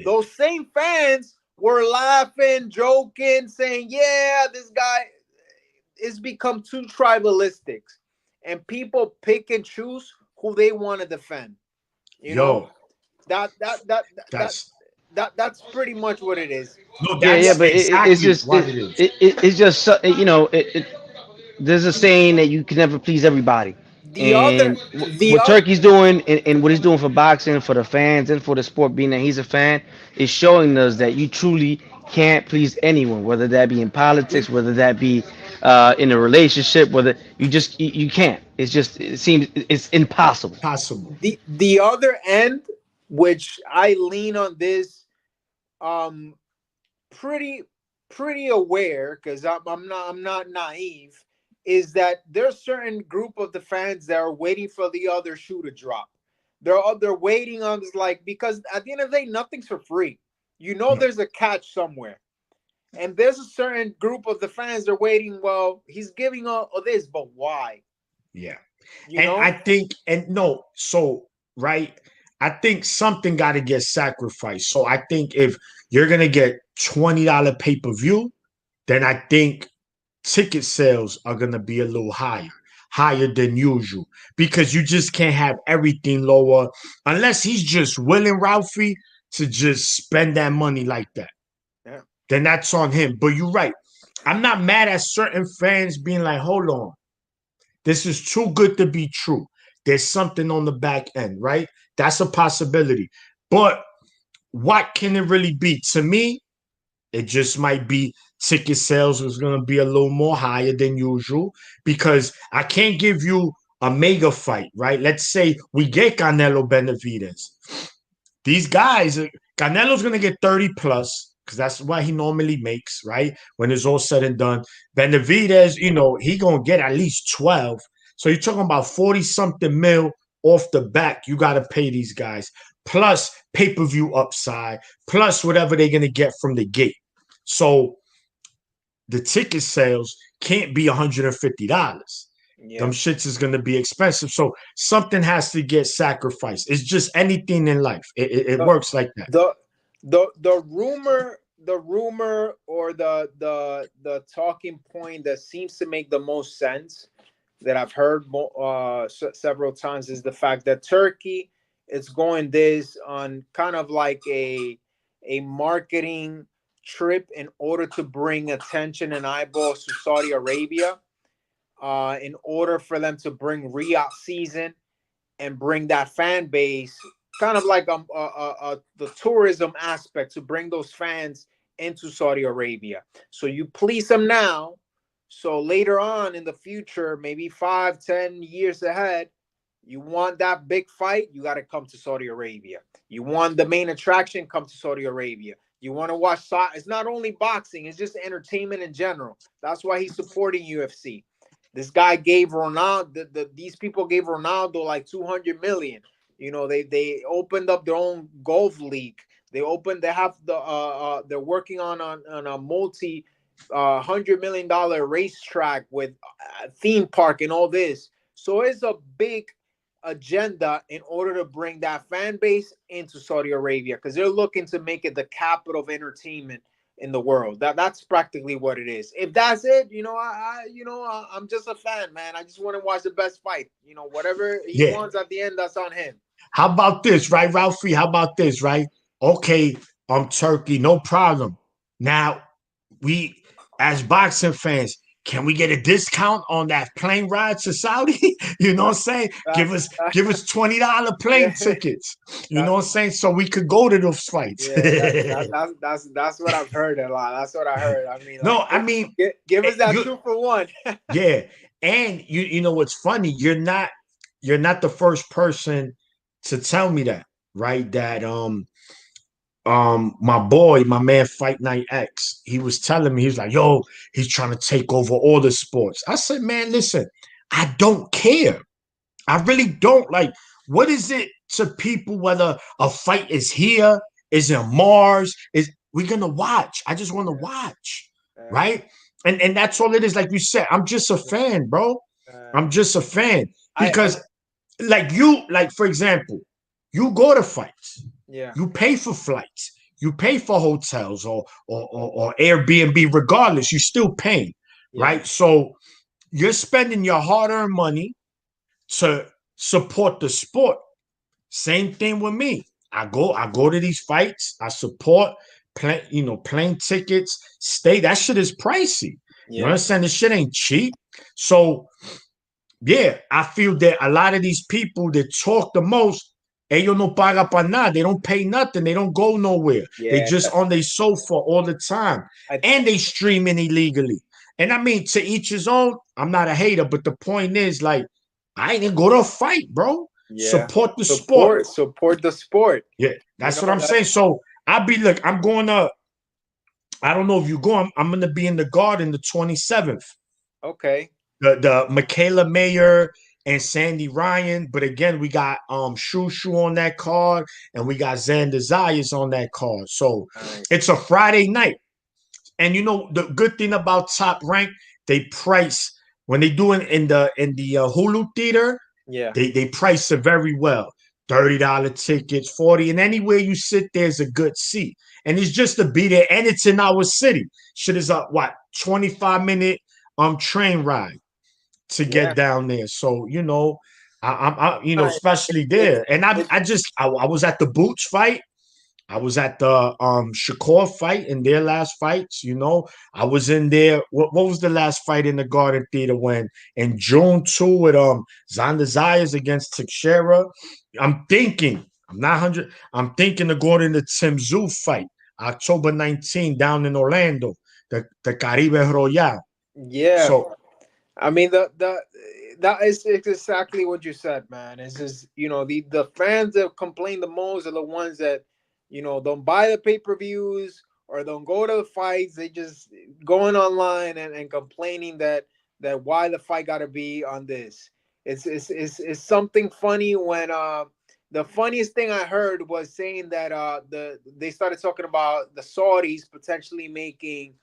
Those same fans were laughing, joking, saying, "Yeah, this guy is become too tribalistic," and people pick and choose who they want to defend. You know Yo, that that that that that's that's pretty much what it is. no, Yeah, that's but it's exactly just what it is. it's just there's a saying that you can never please everybody, The other, and the what other, Turkey's doing and what he's doing for boxing, for the fans, and for the sport, being that he's a fan, is showing us that you truly can't please anyone, whether that be in politics, whether that be in a relationship, whether you can't. It seems it's impossible. Possible. the other end, which I lean on this, um, pretty pretty aware because I'm not naive, is that there's certain group of the fans that are waiting for the other shoe to drop. They're waiting on this, like, because at the end of the day, nothing's for free. You know, No. there's a catch somewhere. And there's a certain group of the fans that are waiting. Well, he's giving all this, but why? Yeah. You And I know, think, and no, so right, I think something got to get sacrificed. So I think if you're gonna get $20 pay-per-view, then I think ticket sales are gonna be a little higher than usual. Because you just can't have everything lower unless he's just willing Ralphie to just spend that money like that. yeah. Then that's on him. But you're right. I'm not mad at certain fans being like, hold on. This is too good to be true. There's something on the back end, right? That's a possibility. But what can it really be? To me, it just might be ticket sales is going to be a little more higher than usual because I can't give you a mega fight, right? Let's say we get Canelo Benavidez. These guys, Canelo's going to get 30 plus because that's what he normally makes, right? When it's all said and done. Benavidez, he going to get at least 12. So you're talking about 40 something mil off the back. You got to pay these guys. Plus pay-per-view upside, plus whatever they're going to get from the gate. So the ticket sales can't be $150. Them Yeah. shits is gonna be expensive. So something has to get sacrificed. It's just anything in life. It The works like that. the the rumor or the talking point that seems to make the most sense that I've heard several times is the fact that Turkey is going this on kind of like a marketing trip in order to bring attention and eyeballs to Saudi Arabia, in order for them to bring Riyadh season and bring that fan base, kind of like the tourism aspect to bring those fans into Saudi Arabia. So you please them now, so later on in the future, maybe 5, 10 years ahead, you want that big fight, you got to come to Saudi Arabia. You want the main attraction, come to Saudi Arabia. You want to watch it's not only boxing, it's just entertainment in general. That's why he's supporting UFC. This guy gave Ronaldo, these people gave Ronaldo like 200 million. They opened up their own golf league. They have they're working on a multi $100 million racetrack with a theme park and all this. So it's a big agenda in order to bring that fan base into Saudi Arabia because they're looking to make it the capital of entertainment in the world. That's practically what it is. If that's it, I'm just a fan, man. I just want to watch the best fight. Whatever he Yeah. wants at the end, that's on him. How about this, right, Ralphie? How about this, right? Okay, Turkey, no problem. Now, we as boxing fans, can we get a discount on that plane ride to Saudi? You know what I'm saying? Give us $20 plane Yeah, tickets. You know that, what I'm saying? So we could go to those fights. yeah, that's what I've heard a lot. That's what I heard. I mean, No, like, I mean, give us that you 2 for 1. yeah. And you know what's funny? You're not the first person to tell me that, right? That my boy, my man Fight Night X, he was telling me, he was like, yo, he's trying to take over all the sports. I said, man, listen, I don't care. I really don't. Like, what is it to people whether a fight is here, is in Mars, is we're gonna watch. I just want to watch, Uh, right? And that's all it is. Like you said, I'm just a fan, bro. I'm just a fan. I Because like for example, you go to fights, yeah, you pay for flights, you pay for hotels or Airbnb, regardless, you still paying, yeah, right? So you're spending your hard-earned money to support the sport. Same thing with me. I go to these fights, I support plane tickets, stay. That shit is pricey. You yeah, understand? This shit ain't cheap. So yeah, I feel that a lot of these people that talk the most, ellos no paga para nada. They don't pay nothing. They don't go nowhere. They yeah. just on their sofa all the time. I, And they streaming illegally. And I mean, to each his own. I'm not a hater, but the point is, like, I ain't gonna go to a fight, bro. yeah. Support the sport. Support the sport. Yeah, You that's know what I'm that. saying. So look, I'm going to, I don't know if you go, I'm gonna be in the Garden the 27th. Okay. The Michaela Mayer and Sandy Ryan. But again, we got Shoo Shoo on that card, and we got Xander Zayas on that card. So Nice. it's a Friday night. And the good thing about Top Rank, they price when they do it in the Hulu theater, Yeah. they price it very well. $30 tickets, 40, and anywhere you sit there's a good seat. And it's just to be there, and it's in our city. Shit is a 25-minute train ride to Yeah. get down there. So Nice. especially It's there. And it's I was at the Boots fight. I was at the Shakur fight in their last fights. I was in there. What was the last fight in the Garden Theater when in June 2 with Xander Zayas against Teixeira? I'm thinking I'm not 100. I'm thinking of going to the Tim Zoo fight, October 19 down in Orlando, the Caribe Royale. Yeah, So I mean the that is it's exactly what you said, man. It's just the fans that complain the most are the ones that don't buy the pay per views or don't go to the fights. They just going online and complaining that why the fight got to be on this. It's something funny when the funniest thing I heard was saying that they started talking about the Saudis potentially making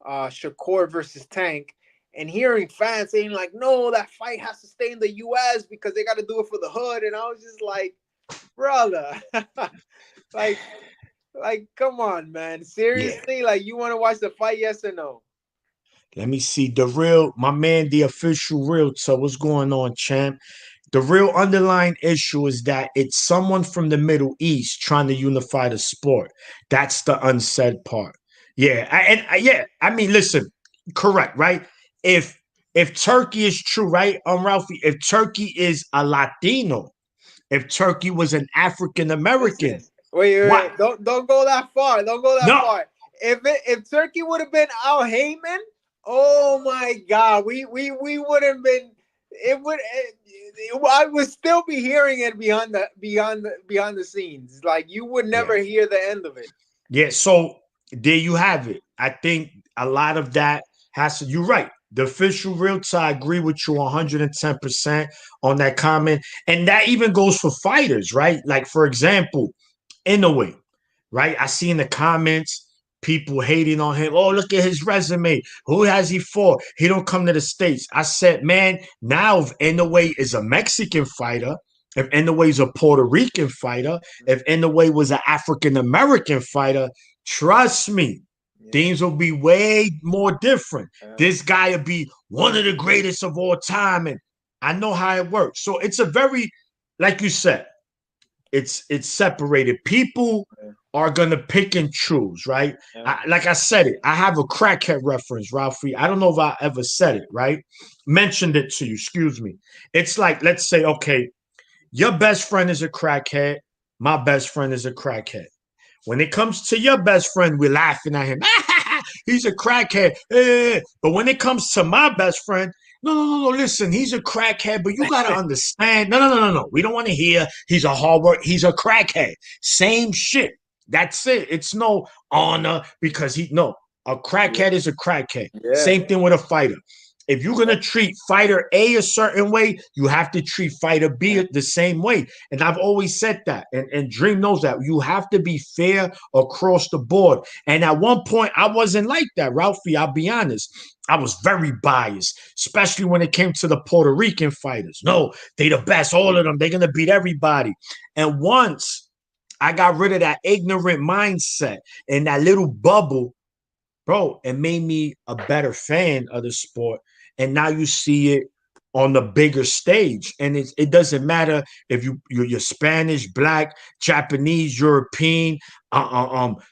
Shakur versus Tank, and hearing fans saying like, "No, that fight has to stay in the U.S. because they got to do it for the hood," and I was just like, "Brother, like, come on, man, yeah, seriously, like, you want to watch the fight? Yes or no?" let me see the real my man, the official realtor. What's going on, champ? The real underlying issue is that it's someone from the Middle East trying to unify the sport. That's the unsaid part. Yeah, yeah. I mean, listen, correct, right? If if Turkey is true, right, Ralphie, if Turkey is a Latino, if Turkey was an African American, Listen, wait, what? don't go that far. Don't go that No, far. If Turkey would have been Al Heyman, oh my God, we would have been. I would still be hearing it behind the scenes. Like you would yeah, never hear the end of it. yeah. So there you have it. I think a lot of that has to. You're right. The official realtor, I agree with you 110% on that comment. And that even goes for fighters, right? Like, for example, Inoue, right? I see in the comments people hating on him. Oh, look at his resume. Who has he fought? He don't come to the States. I said, man, now if Inoue is a Mexican fighter, if Inoue is a Puerto Rican fighter, if Inoue was an African American fighter, trust me, Yeah, things will be way more different. yeah, This guy will be one of the greatest of all time. And I know how it works. So it's a very, like you said, it's separated. People yeah, are gonna pick and choose, right? yeah. Like I said it. I have a crackhead reference, Ralphie. I don't know if I ever said it, right? Mentioned it to you. Excuse me. It's like, let's say, okay, your best friend is a crackhead. My best friend is a crackhead. When it comes to your best friend, we're laughing at him. He's a crackhead. But when it comes to my best friend, no, no, no, no. Listen, he's a crackhead, but you gotta understand. No, no, no, no, no. We don't want to hear he's a hard work. He's a crackhead. Same shit. That's it. It's no honor because he no. A Yeah, crackhead is a crackhead. yeah, Same thing with a fighter. If you're yeah. gonna treat fighter A a certain way, you have to treat fighter Yeah. B the same way. And I've always said that. And Dream knows that. You have to be fair across the board. And at one point, I wasn't like that, Ralphie. I'll be honest. I was very biased, especially when it came to the Puerto Rican fighters. No, they the best, all of them. They're gonna beat everybody. And once I got rid of that ignorant mindset and that little bubble, bro, it made me a better fan of the sport. And now you see it on the bigger stage. And it doesn't matter if you're Spanish, black, Japanese, European,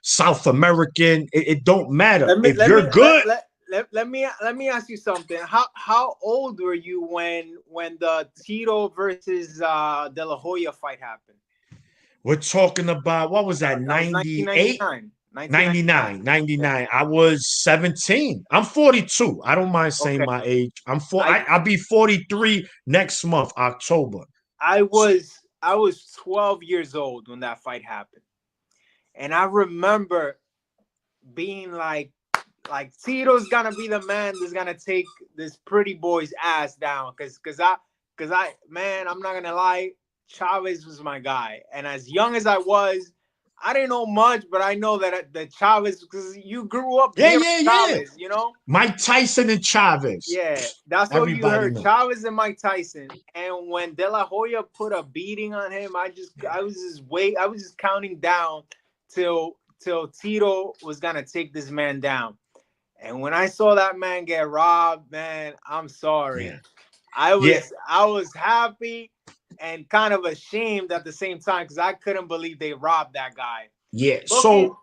South American. It don't matter. Let me If you're good, let me ask you something. How old were you when the Tito versus De La Hoya fight happened? we're talking about what was that, That was 98? 1999. 1999. 99, Yeah. 99. I was 17. I'm 42. I don't mind saying Okay. my age. I I'll be 43 next month, October. I was 12 years old when that fight happened. And I remember being like Tito's gonna be the man that's gonna take this pretty boy's ass down. Cause I man, I'm not gonna lie, Chavez was my guy. And as young as I was, I didn't know much, but I know that the Chavez, because you grew up Yeah, hearing yeah, yeah. Chavez, you know? Mike Tyson and Chavez. Yeah, that's all you Everybody heard. know. Chavez and Mike Tyson. And when De La Hoya put a beating on him, I was just counting down till Tito was gonna take this man down. And when I saw that man get robbed, man, I'm sorry. Yeah. I Yeah. was I was happy and kind of ashamed at the same time because I couldn't believe they robbed that guy. Yeah. Looking So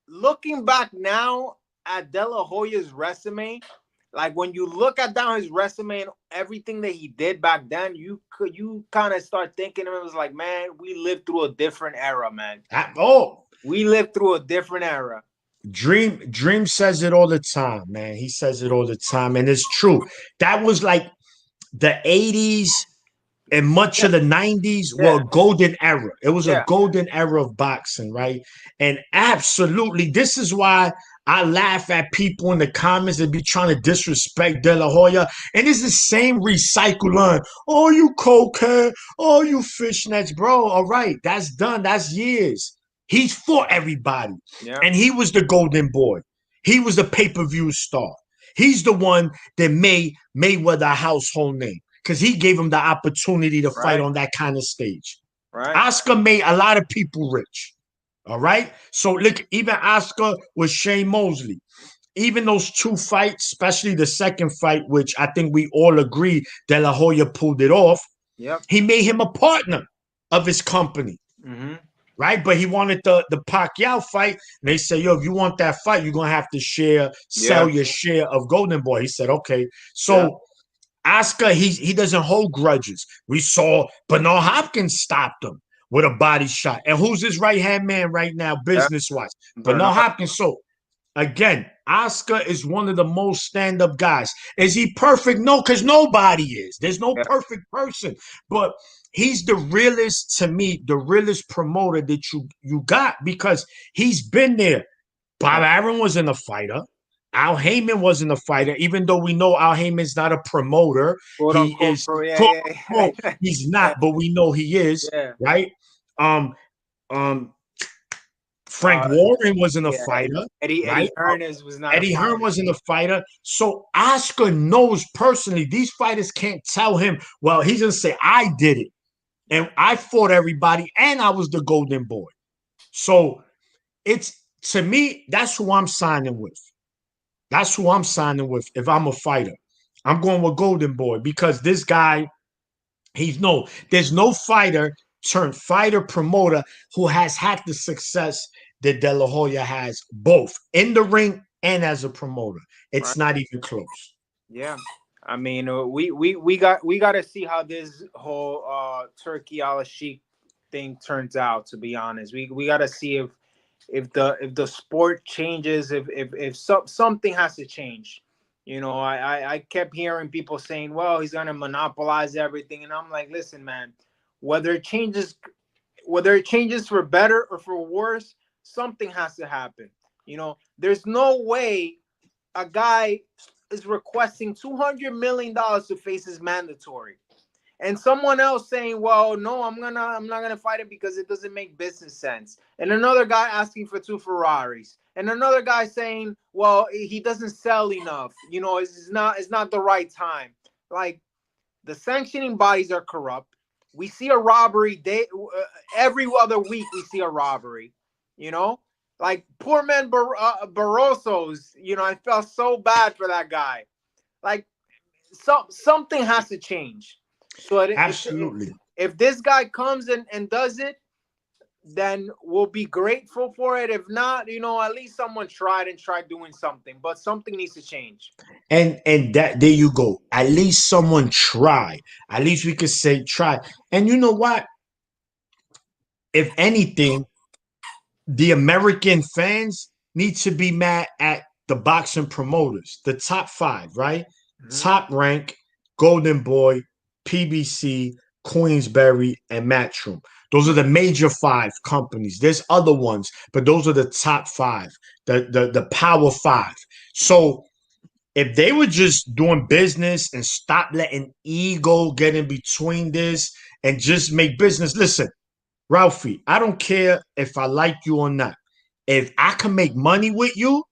looking back now at De La Hoya's resume, Like when you look at down his resume and everything that he did back then, you kind of start thinking it was like, man, we lived through a different era, man. Oh, We lived through a different era. Dream says it all the time, man. He says it all the time, and it's true. That was like the 80s and much Yeah, of the 90s were yeah, a golden era. It was a yeah. golden era of boxing, right? And absolutely, this is why I laugh at people in the comments that be trying to disrespect De La Hoya. And it's the same recycle line. Oh, you cokehead. Oh, you fishnets, bro. All right, that's done. That's years. He's for everybody. Yeah. And he was the golden boy. He was the pay-per-view star. He's the one that made Mayweather a household name because he gave him the opportunity to fight Right. on that kind of stage. Right. Oscar made a lot of people rich. All right. So look, even Oscar with Shane Mosley, even those two fights, especially the second fight, which I think we all agree De La Hoya pulled it off, Yep. he made him a partner of his company. Mm-hmm. Right, but he wanted the Pacquiao fight, and they said, "Yo, if you want that fight, you're gonna have to sell Yeah. your share of Golden Boy." He said, "Okay." Yeah. So Oscar, he doesn't hold grudges. We saw Bernard Hopkins stopped him with a body shot. And who's his right hand man right now, Yeah. business wise? Bernard Bernard. Hopkins. So again, Oscar is one of the most stand up guys. Is he perfect? No, because nobody is. There's no Yeah. perfect person. But he's the realest to me, the realest promoter that you got because he's been there. Bob Arum wasn't a fighter. Al Heyman wasn't a fighter, even though we know Al Heyman's not a promoter. Quote He unquote is pro. Yeah. quote Yeah. unquote, he's Yeah. not, but we know he is, Yeah. right? Um, um, Frank Uh. Warren wasn't a Yeah. fighter, Eddie right? Hearn was not a Eddie Hearn fighter. wasn't a fighter. So Oscar knows personally, these fighters can't tell him, well, he's gonna say, I did it. And I fought everybody, and I was the golden boy. So it's to me, that's who I'm signing with. That's who I'm signing with if I'm a fighter. I'm going with Golden Boy because this guy, there's no fighter turned fighter promoter who has had the success that De La Hoya has, both in the ring and as a promoter. It's Right. not even close. Yeah. I mean, we got to see how this whole Turkey Al Sheikh thing turns out. To be honest, we got to see if the sport changes, if something has to change. I kept hearing people saying, "Well, he's gonna monopolize everything," and I'm like, "Listen, man, whether it changes, whether it changes for better or for worse, something has to happen. There's no way a guy is requesting $200 million to face his mandatory, and someone else saying, "Well, no, I'm not gonna fight it because it doesn't make business sense," and another guy asking for two Ferraris, and another guy saying, "Well, he doesn't sell enough. It's not the right time." Like, the sanctioning bodies are corrupt. We see a robbery every other week. We see a robbery. You know, like poor man Barroso's. I felt so bad for that guy. Like, something has to change. So Absolutely. if this guy comes and does it, then we'll be grateful for it. If not, at least someone tried doing something. But something needs to change. And that there you go. At least someone tried. At least we could say try. And you know what? If anything, the American fans need to be mad at the boxing promoters, the top five, right? Mm-hmm. Top rank, Golden Boy, PBC, Queensberry, and Matchroom. Those are the major five companies. There's other ones, but those are the top five, the power five. So if they were just doing business and stop letting ego get in between this and just make business, listen, Ralphie, I don't care if I like you or not. If I can make money with you,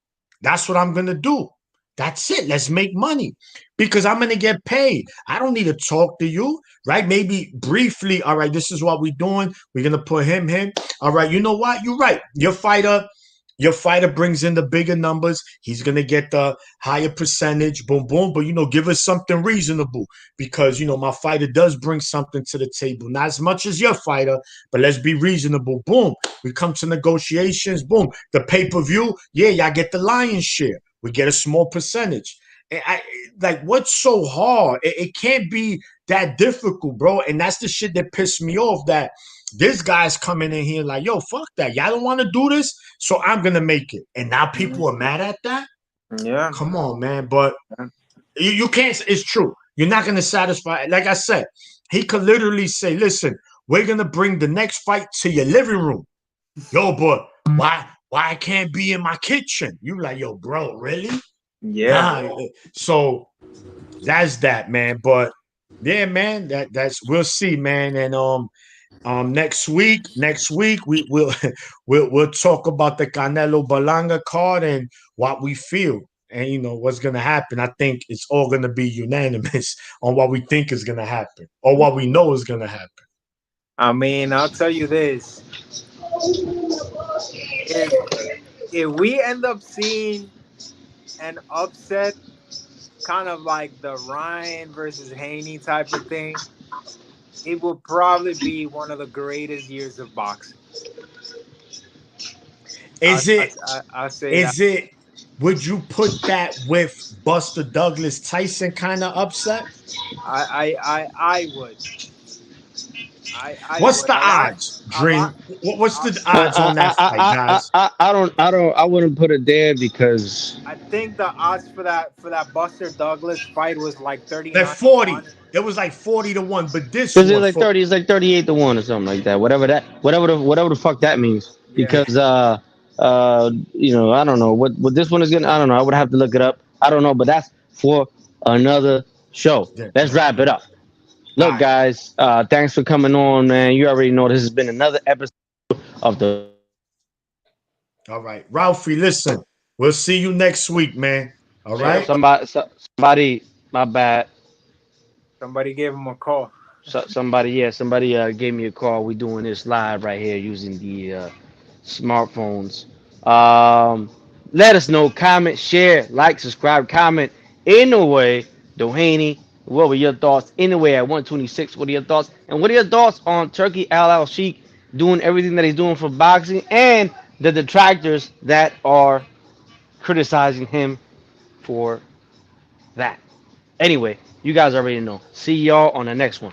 that's what I'm going to do. That's it. Let's make money because I'm going to get paid. I don't need to talk to you, right? Maybe briefly. All right, this is what we're doing. We're going to put him. All right, you know what? You're right. Your fighter brings in the bigger numbers. He's going to get the higher percentage. Boom, boom. But, give us something reasonable because, my fighter does bring something to the table. Not as much as your fighter, but let's be reasonable. Boom. We come to negotiations. Boom. The pay-per-view. Yeah, y'all get the lion's share. We get a small percentage. I like what's so hard? It can't be that difficult, bro. And that's the shit that pissed me off. That this guy's coming in here like, yo, fuck that. Y'all don't want to do this, so I'm gonna make it. And now people are mad at that. Yeah. Come on, man. But you can't. It's true. You're not gonna satisfy. Like I said, he could literally say, "Listen, we're gonna bring the next fight to your living room." Yo, but why I can't be in my kitchen? You like, yo, bro, really? Yeah. Nah. So that's that, man. But yeah, man, that's we'll see, man. And next week we'll we'll talk about the Canelo Balanga card and what we feel and what's gonna happen. I think it's all gonna be unanimous on what we think is gonna happen or what we know is gonna happen. I mean, I'll tell you this: if we end up seeing an upset, kind of like the Ryan versus Haney type of thing, it will probably be one of the greatest years of boxing. Is it I say that. is it would you put that with Buster Douglas Tyson kind of upset? I would. I What's would. the odds, A Dream? lot. What's I, the odds on that fight, guys? I wouldn't put it there because I think the odds for that Buster Douglas fight was like Like 39 to 40. 1. It was like 40-1, but this because one for it's like 38-1 or something like that. Whatever the fuck that means. Yeah. Because I don't know what this one is gonna. I don't know. I would have to look it up. I don't know, but that's for another show. yeah, Let's yeah. wrap it up. All Look, right. guys, thanks for coming on, man. You already know this has been another episode of the. All right. Ralphie, listen. We'll see you next week, man. All right. Somebody, my bad. Somebody gave him a call. Somebody gave me a call. We doing this live right here using the smartphones. Um, Let us know. Comment, share, like, subscribe, comment. Inoue, Doheiny, what were your thoughts? Inoue at 126. What are your thoughts? And what are your thoughts on Turkey Al Sheikh doing everything that he's doing for boxing and the detractors that are criticizing him for that? Anyway, you guys already know. See y'all on the next one.